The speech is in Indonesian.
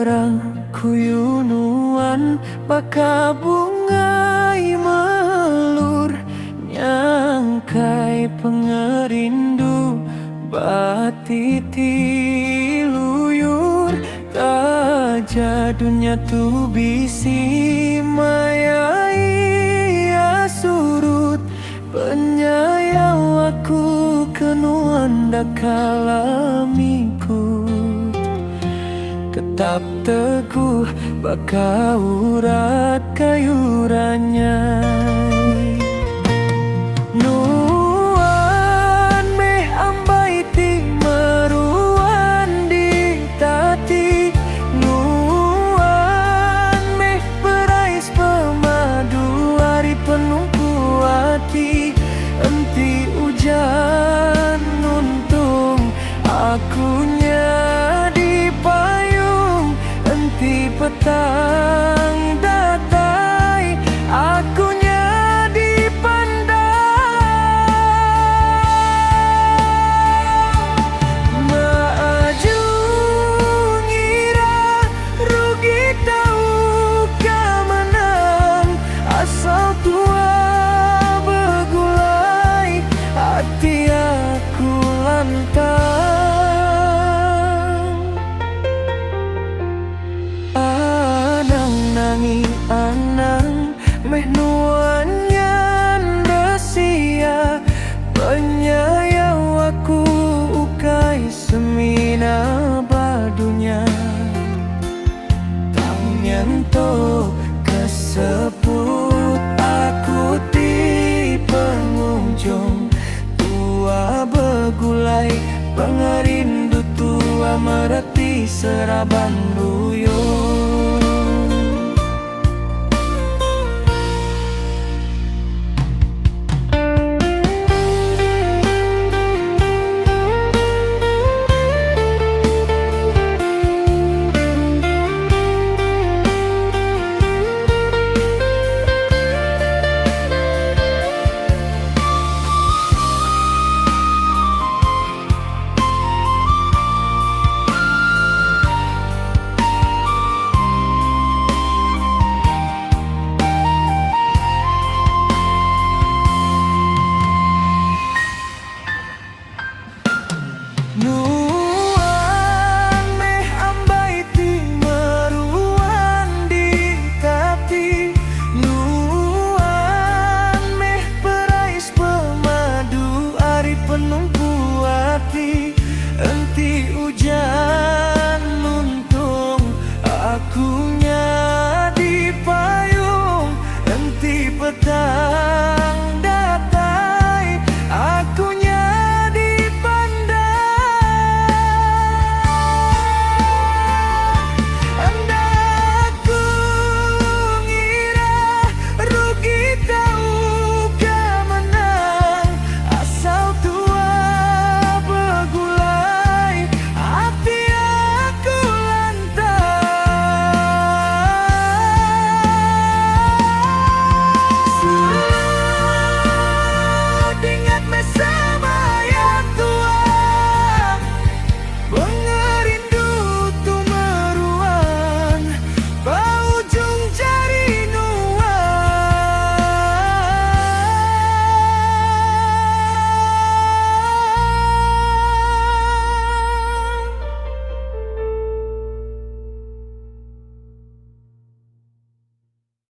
barang kuyunuan baka bungai melur nyangkai pengerindu batiti luyur taja dunia tu bisi mayai surut penyayang aku kenuan dakalamiku tetap teguh baka urat kayurannya nuan meh ambai ti meruan di tati nuan meh berais pemadu hari penumpu hati enti hujan nuntung akunya di payung enti petang datai akunya dipandang maju ngira rugi tahu kemenang asal tua begulai hati aku lantang anang nangi anang meh nuannya ndesia penyayang aku ukai semina badunya tang nyanto kesebut aku di pengunjung tua begulai pengerindu tua mereti seraban